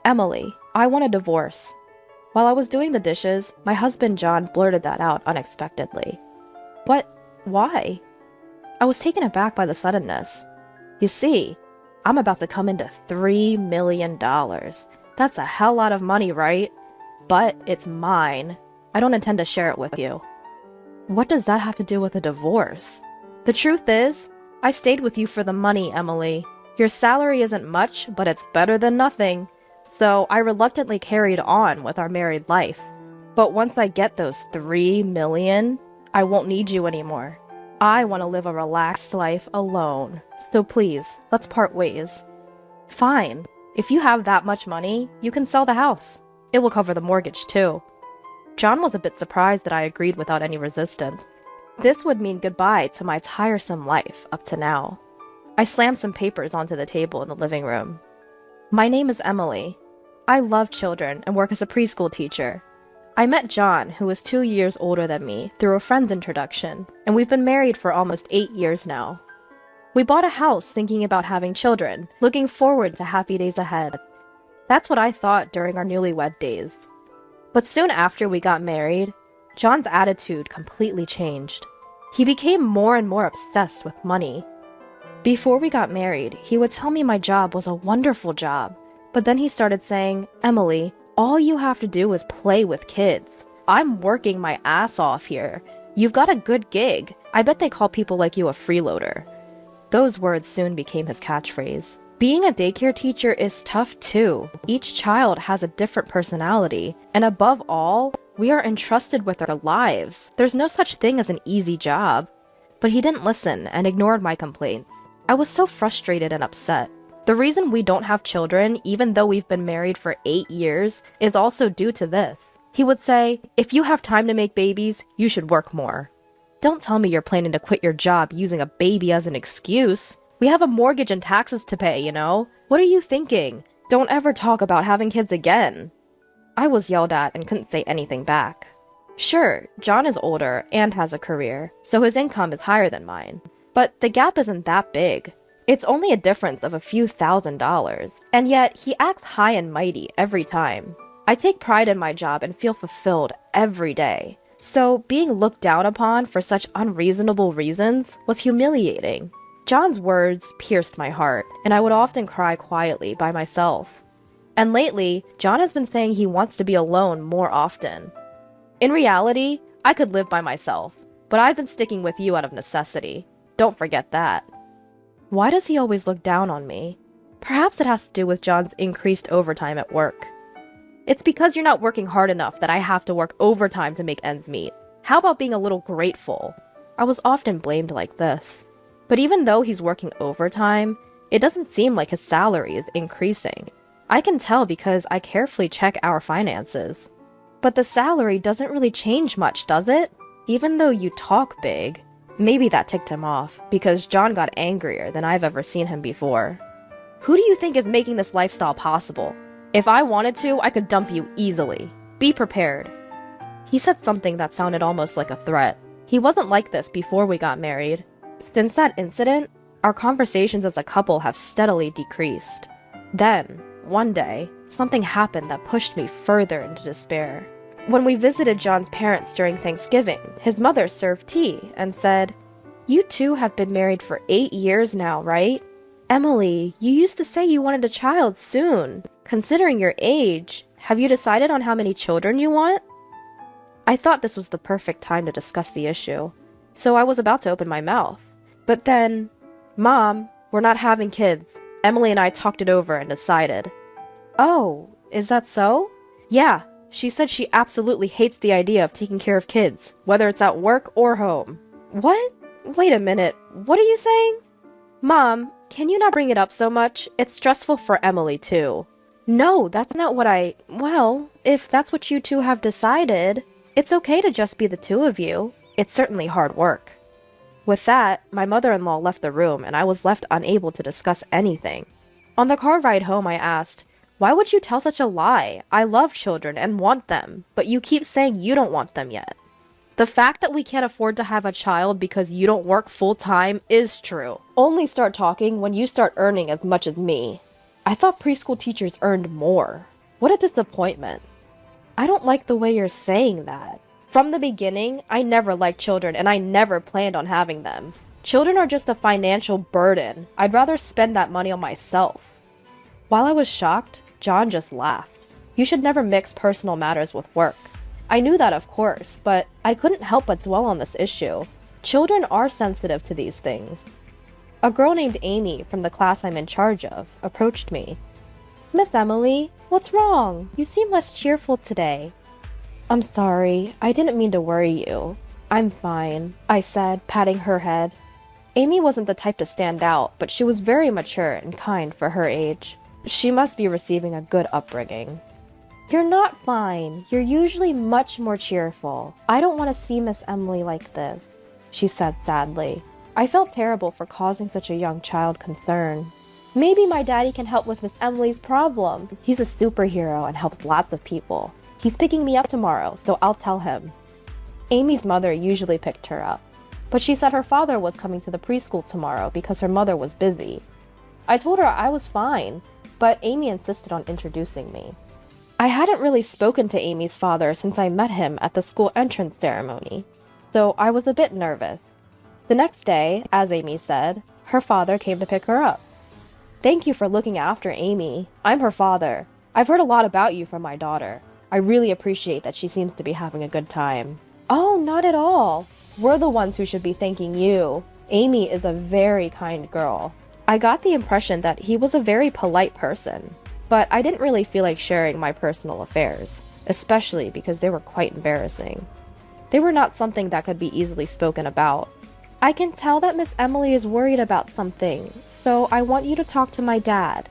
Emily, I want a divorce. While I was doing the dishes, my husband John blurted that out unexpectedly. What? Why? I was taken aback by the suddenness. You see, I'm about to come into $3 million. That's a hell lot of money, right? But it's mine. I don't intend to share it with you. What does that have to do with a divorce? The truth is, I stayed with you for the money, Emily. Your salary isn't much, but it's better than nothing. So I reluctantly carried on with our married life. But once I get those $3 million, I won't need you anymore. I want to live a relaxed life alone. So please, let's part ways. Fine. If you have that much money, you can sell the house. It will cover the mortgage too. John was a bit surprised that I agreed without any resistance. This would mean goodbye to my tiresome life up to now. I slammed some papers onto the table in the living room. My name is Emily. I love children and work as a preschool teacher. I met John, who was 2 years older than me, through a friend's introduction, and we've been married for almost 8 years now. We bought a house thinking about having children, looking forward to happy days ahead. That's what I thought during our newlywed days. But soon after we got married, John's attitude completely changed. He became more and more obsessed with money. Before we got married, he would tell me my job was a wonderful job, but then he started saying, Emily, all you have to do is play with kids. I'm working my ass off here. You've got a good gig. I bet they call people like you a freeloader. Those words soon became his catchphrase. Being a daycare teacher is tough too. Each child has a different personality, and above all, we are entrusted with their lives. There's no such thing as an easy job. But he didn't listen and ignored my complaints. I was so frustrated and upset. The reason we don't have children, even though we've been married for 8 years, is also due to this. He would say, if you have time to make babies, you should work more. Don't tell me you're planning to quit your job using a baby as an excuse. We have a mortgage and taxes to pay, you know? What are you thinking? Don't ever talk about having kids again. I was yelled at and couldn't say anything back. Sure, John is older and has a career, so his income is higher than mine. But the gap isn't that big. It's only a difference of a few $1,000s, and yet he acts high and mighty every time. I take pride in my job and feel fulfilled every day. So being looked down upon for such unreasonable reasons was humiliating. John's words pierced my heart, and I would often cry quietly by myself. And lately, John has been saying he wants to be alone more often. In reality, I could live by myself, but I've been sticking with you out of necessity. Don't forget that. Why does he always look down on me? Perhaps it has to do with John's increased overtime at work. It's because you're not working hard enough that I have to work overtime to make ends meet. How about being a little grateful? I was often blamed like this. But even though he's working overtime, it doesn't seem like his salary is increasing. I can tell because I carefully check our finances. But the salary doesn't really change much, does it? Even though you talk big. Maybe that ticked him off, because John got angrier than I've ever seen him before. Who do you think is making this lifestyle possible? If I wanted to, I could dump you easily. Be prepared. He said something that sounded almost like a threat. He wasn't like this before we got married. Since that incident, our conversations as a couple have steadily decreased. Then, one day, something happened that pushed me further into despair. When we visited John's parents during Thanksgiving, his mother served tea and said, "You two have been married for 8 years now, right? Emily, you used to say you wanted a child soon. Considering your age, have you decided on how many children you want?" I thought this was the perfect time to discuss the issue, so I was about to open my mouth. But then, "Mom, we're not having kids. Emily and I talked it over and decided." "Oh, is that so?" "Yeah. She said she absolutely hates the idea of taking care of kids, whether it's at work or home." "What? Wait a minute. What are you saying?" "Mom, can you not bring it up so much? It's stressful for Emily, too." "No, that's not what Well, if that's what you two have decided, it's okay to just be the two of you. It's certainly hard work." With that, my mother-in-law left the room and I was left unable to discuss anything. On the car ride home, I asked, "Why would you tell such a lie? I love children and want them, but you keep saying you don't want them yet." The fact that we can't afford to have a child because you don't work full-time is true. Only start talking when you start earning as much as me. I thought preschool teachers earned more. What a disappointment. I don't like the way you're saying that. From the beginning, I never liked children and I never planned on having them. Children are just a financial burden. I'd rather spend that money on myself. While I was shocked, John just laughed. You should never mix personal matters with work. I knew that, of course, but I couldn't help but dwell on this issue. Children are sensitive to these things. A girl named Amy from the class I'm in charge of approached me. Miss Emily, what's wrong? You seem less cheerful today. I'm sorry, I didn't mean to worry you. I'm fine, I said, patting her head. Amy wasn't the type to stand out, but she was very mature and kind for her age. She must be receiving a good upbringing. You're not fine. You're usually much more cheerful. I don't want to see Miss Emily like this, she said sadly. I felt terrible for causing such a young child concern. Maybe my daddy can help with Miss Emily's problem. He's a superhero and helps lots of people. He's picking me up tomorrow, so I'll tell him. Amy's mother usually picked her up, but she said her father was coming to the preschool tomorrow because her mother was busy. I told her I was fine, but Amy insisted on introducing me. I hadn't really spoken to Amy's father since I met him at the school entrance ceremony, so I was a bit nervous. The next day, as Amy said, her father came to pick her up. Thank you for looking after Amy. I'm her father. I've heard a lot about you from my daughter. I really appreciate that she seems to be having a good time. Oh, not at all. We're the ones who should be thanking you. Amy is a very kind girl. I got the impression that he was a very polite person, but I didn't really feel like sharing my personal affairs, especially because they were quite embarrassing. They were not something that could be easily spoken about. I can tell that Miss Emily is worried about something, so I want you to talk to my dad.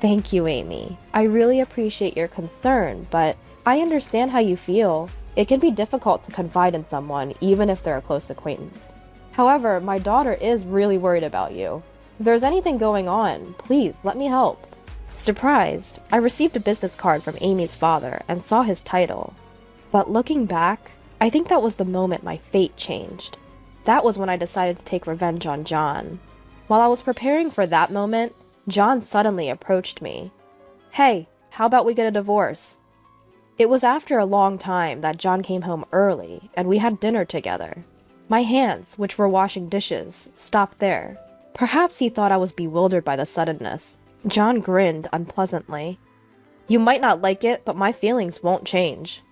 Thank you, Amy. I really appreciate your concern, but I understand how you feel. It can be difficult to confide in someone, even if they're a close acquaintance. However, my daughter is really worried about you. If there's anything going on, please let me help. Surprised, I received a business card from Amy's father and saw his title. But looking back, I think that was the moment my fate changed. That was when I decided to take revenge on John. While I was preparing for that moment, John suddenly approached me. Hey, how about we get a divorce? It was after a long time that John came home early and we had dinner together. My hands, which were washing dishes, stopped there. Perhaps he thought I was bewildered by the suddenness. John grinned unpleasantly. You might not like it, but my feelings won't change.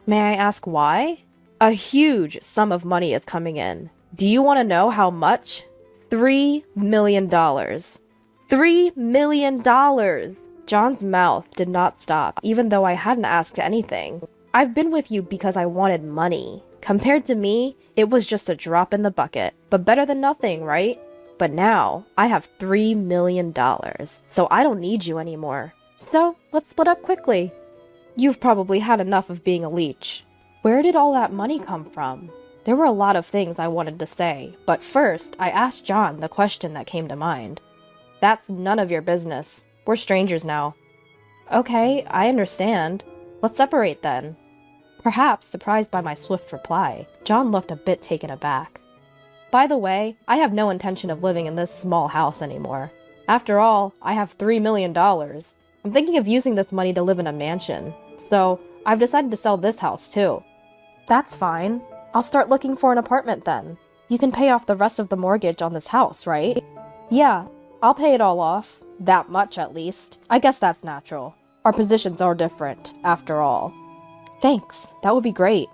May I ask why? A huge sum of money is coming in. Do you want to know how much? $3 million. $3 million! John's mouth did not stop, even though I hadn't asked anything. I've been with you because I wanted money. Compared to me, it was just a drop in the bucket, but better than nothing, right? But now, I have $3 million, so I don't need you anymore. So, let's split up quickly. You've probably had enough of being a leech. Where did all that money come from? There were a lot of things I wanted to say, but first, I asked John the question that came to mind. That's none of your business. We're strangers now. Okay, I understand. Let's separate then. Perhaps surprised by my swift reply, John looked a bit taken aback. By the way, I have no intention of living in this small house anymore. After all, I have $3 million. I'm thinking of using this money to live in a mansion, so I've decided to sell this house too. That's fine. I'll start looking for an apartment then. You can pay off the rest of the mortgage on this house, right? Yeah, I'll pay it all off. That much, at least. I guess that's natural. Our positions are different, after all. Thanks, that would be great.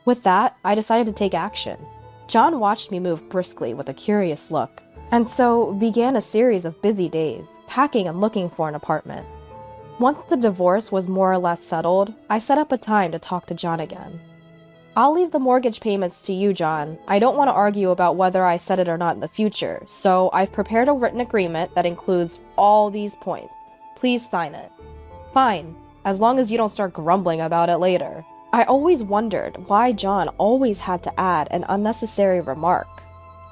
With that, I decided to take action. John watched me move briskly with a curious look, and so began a series of busy days, packing and looking for an apartment. Once the divorce was more or less settled, I set up a time to talk to John again. I'll leave the mortgage payments to you, John. I don't want to argue about whether I set it or not in the future, so I've prepared a written agreement that includes all these points. Please sign it. Fine, as long as you don't start grumbling about it later. I always wondered why John always had to add an unnecessary remark.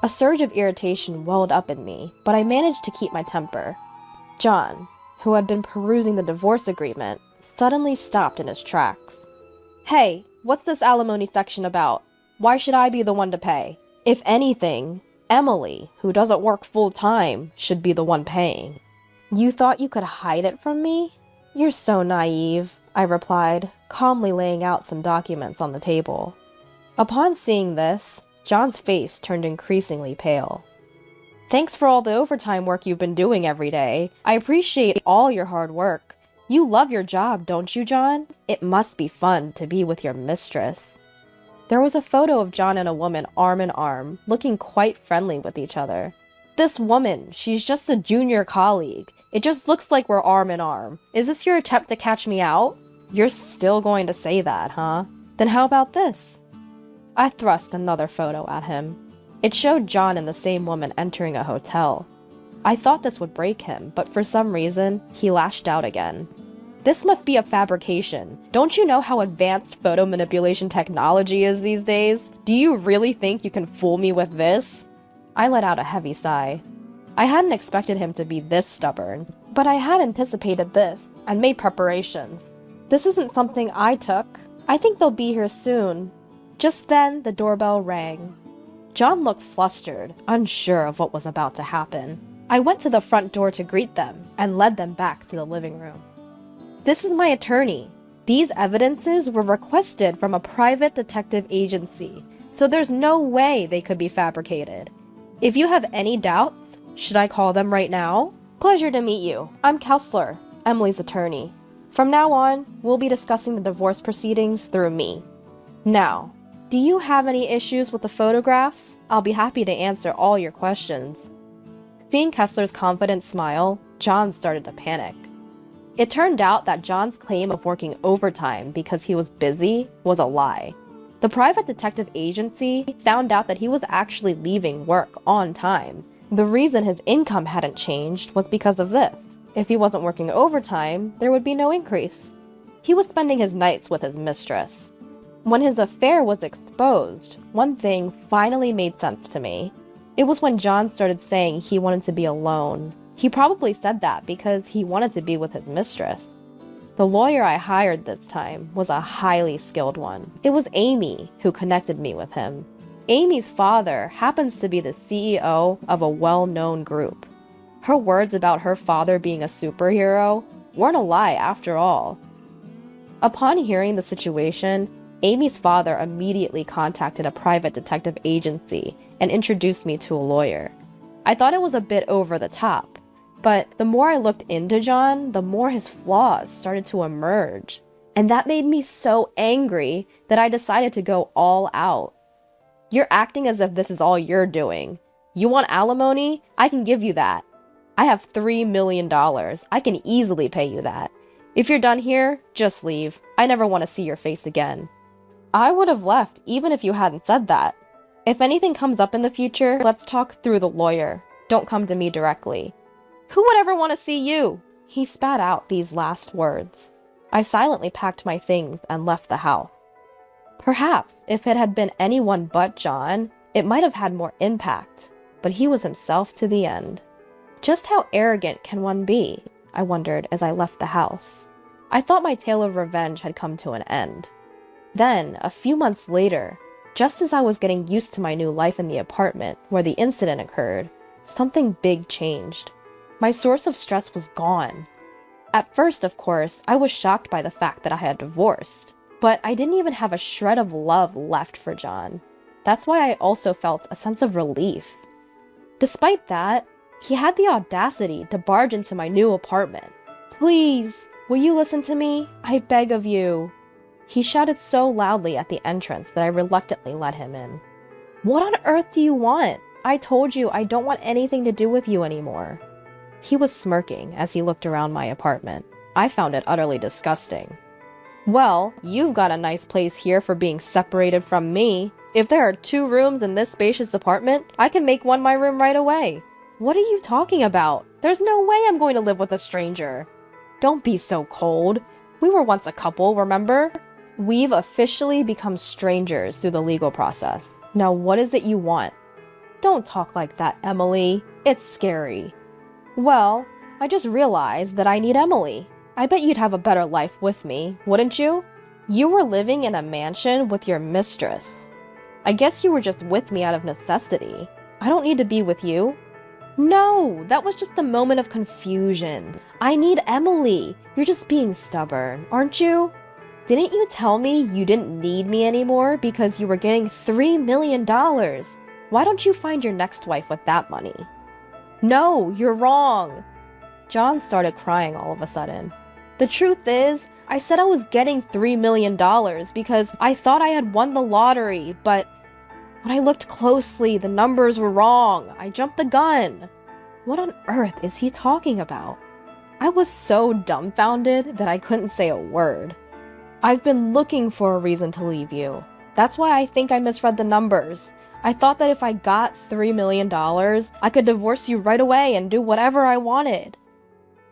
A surge of irritation welled up in me, but I managed to keep my temper. John, who had been perusing the divorce agreement, suddenly stopped in his tracks. Hey, what's this alimony section about? Why should I be the one to pay? If anything, Emily, who doesn't work full-time, should be the one paying. You thought you could hide it from me? You're so naive, I replied, calmly laying out some documents on the table. Upon seeing this, John's face turned increasingly pale. Thanks for all the overtime work you've been doing every day. I appreciate all your hard work. You love your job, don't you, John? It must be fun to be with your mistress. There was a photo of John and a woman arm in arm, looking quite friendly with each other. This woman, she's just a junior colleague. It just looks like we're arm in arm. Is this your attempt to catch me out? You're still going to say that, huh? Then how about this? I thrust another photo at him. It showed John and the same woman entering a hotel. I thought this would break him, but for some reason, he lashed out again. This must be a fabrication. Don't you know how advanced photo manipulation technology is these days? Do you really think you can fool me with this? I let out a heavy sigh. I hadn't expected him to be this stubborn, but I had anticipated this and made preparations. This isn't something I took. I think they'll be here soon. Just then, the doorbell rang. John looked flustered, unsure of what was about to happen. I went to the front door to greet them and led them back to the living room. This is my attorney. These evidences were requested from a private detective agency, so there's no way they could be fabricated. If you have any doubts, should I call them right now? Pleasure to meet you. I'm Kessler, Emily's attorney. From now on, we'll be discussing the divorce proceedings through me. Now, do you have any issues with the photographs? I'll be happy to answer all your questions. Seeing Kessler's confident smile, John started to panic. It turned out that John's claim of working overtime because he was busy was a lie. The private detective agency found out that he was actually leaving work on time. The reason his income hadn't changed was because of this. If he wasn't working overtime, there would be no increase. He was spending his nights with his mistress. When his affair was exposed, one thing finally made sense to me. It was when John started saying he wanted to be alone. He probably said that because he wanted to be with his mistress. The lawyer I hired this time was a highly skilled one. It was Amy who connected me with him. Amy's father happens to be the CEO of a well-known group. Her words about her father being a superhero weren't a lie after all. Upon hearing the situation, Amy's father immediately contacted a private detective agency and introduced me to a lawyer. I thought it was a bit over the top. But the more I looked into John, the more his flaws started to emerge. And that made me so angry that I decided to go all out. You're acting as if this is all you're doing. You want alimony? I can give you that. I have $3 million. I can easily pay you that. If you're done here, just leave. I never want to see your face again. I would have left even if you hadn't said that. If anything comes up in the future, let's talk through the lawyer. Don't come to me directly. Who would ever want to see you? He spat out these last words. I silently packed my things and left the house. Perhaps if it had been anyone but John, it might have had more impact, but he was himself to the end. Just how arrogant can one be? I wondered as I left the house. I thought my tale of revenge had come to an end. Then, a few months later, just as I was getting used to my new life in the apartment where the incident occurred, something big changed. My source of stress was gone. At first, of course, I was shocked by the fact that I had divorced, but I didn't even have a shred of love left for John. That's why I also felt a sense of relief. Despite that, he had the audacity to barge into my new apartment. Please, will you listen to me? I beg of you. He shouted so loudly at the entrance that I reluctantly let him in. What on earth do you want? I told you I don't want anything to do with you anymore. He was smirking as he looked around my apartment. I found it utterly disgusting. Well, you've got a nice place here for being separated from me. If there are 2 rooms in this spacious apartment, I can make one my room right away. What are you talking about? There's no way I'm going to live with a stranger. Don't be so cold. We were once a couple, remember? We've officially become strangers through the legal process. Now what is it you want? Don't talk like that, Emily. It's scary. Well, I just realized that I need Emily. I bet you'd have a better life with me, wouldn't you? You were living in a mansion with your mistress. I guess you were just with me out of necessity. I don't need to be with you. No, that was just a moment of confusion. I need Emily. You're just being stubborn, aren't you? Didn't you tell me you didn't need me anymore because you were getting $3 million? Why don't you find your next wife with that money? No, you're wrong. John started crying all of a sudden. The truth is, I said I was getting $3 million because I thought I had won the lottery, but when I looked closely, the numbers were wrong. I jumped the gun. What on earth is he talking about? I was so dumbfounded that I couldn't say a word. I've been looking for a reason to leave you. That's why I think I misread the numbers. I thought that if I got $3 million, I could divorce you right away and do whatever I wanted.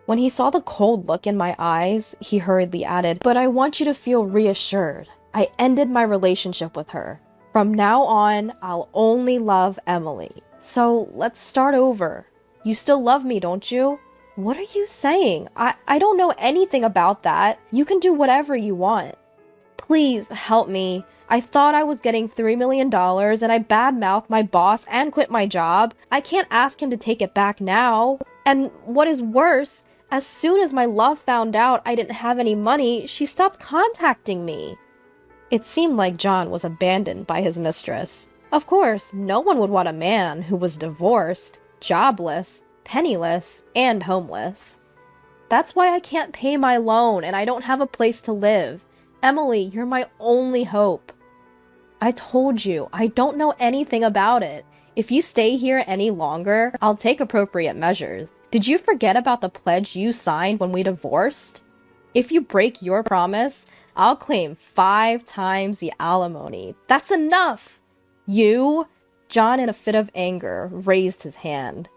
When he saw the cold look in my eyes, he hurriedly added, "But I want you to feel reassured. I ended my relationship with her. From now on, I'll only love Emily. So let's start over. You still love me, don't you?" What are you saying? I don't know anything about that. You can do whatever you want. Please help me. I thought I was getting $3 million and I badmouthed my boss and quit my job. I can't ask him to take it back now. And what is worse, as soon as my love found out I didn't have any money, she stopped contacting me. It seemed like John was abandoned by his mistress. Of course, no one would want a man who was divorced, jobless, penniless, and homeless. That's why I can't pay my loan and I don't have a place to live. Emily, you're my only hope. I told you, I don't know anything about it. If you stay here any longer, I'll take appropriate measures. Did you forget about the pledge you signed when we divorced? If you break your promise, I'll claim 5 times the alimony. That's enough! You? John, in a fit of anger, raised his hand.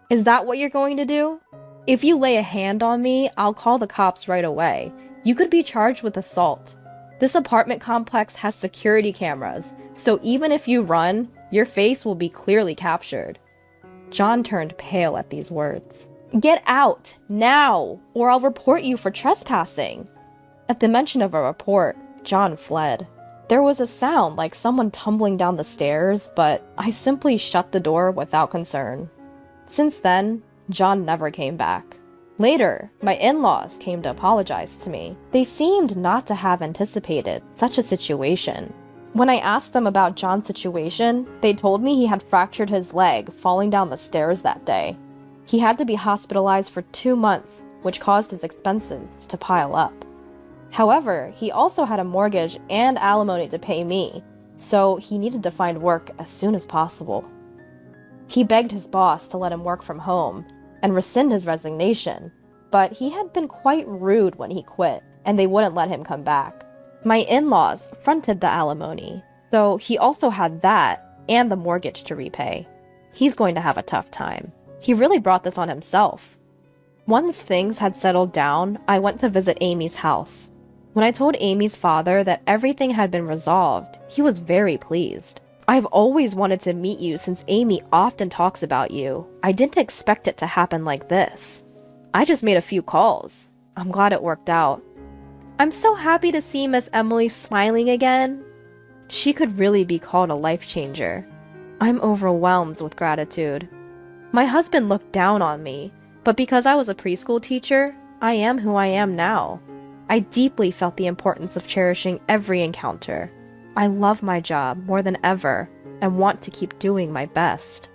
Is that what you're going to do? If you lay a hand on me, I'll call the cops right away. You could be charged with assault. This apartment complex has security cameras, so even if you run, your face will be clearly captured. John turned pale at these words. Get out, now, or I'll report you for trespassing. At the mention of a report, John fled. There was a sound like someone tumbling down the stairs, but I simply shut the door without concern. Since then, John never came back. Later, my in-laws came to apologize to me. They seemed not to have anticipated such a situation. When I asked them about John's situation, they told me he had fractured his leg falling down the stairs that day. He had to be hospitalized for 2 months, which caused his expenses to pile up. However, he also had a mortgage and alimony to pay me, so he needed to find work as soon as possible. He begged his boss to let him work from home and rescind his resignation, but he had been quite rude when he quit, and they wouldn't let him come back. My in-laws fronted the alimony, so he also had that and the mortgage to repay. He's going to have a tough time. He really brought this on himself. Once things had settled down, I went to visit Amy's house. When I told Amy's father that everything had been resolved, he was very pleased. I've always wanted to meet you since Amy often talks about you. I didn't expect it to happen like this. I just made a few calls. I'm glad it worked out. I'm so happy to see Miss Emily smiling again. She could really be called a life changer. I'm overwhelmed with gratitude. My husband looked down on me, but because I was a preschool teacher, I am who I am now. I deeply felt the importance of cherishing every encounter. I love my job more than ever and want to keep doing my best.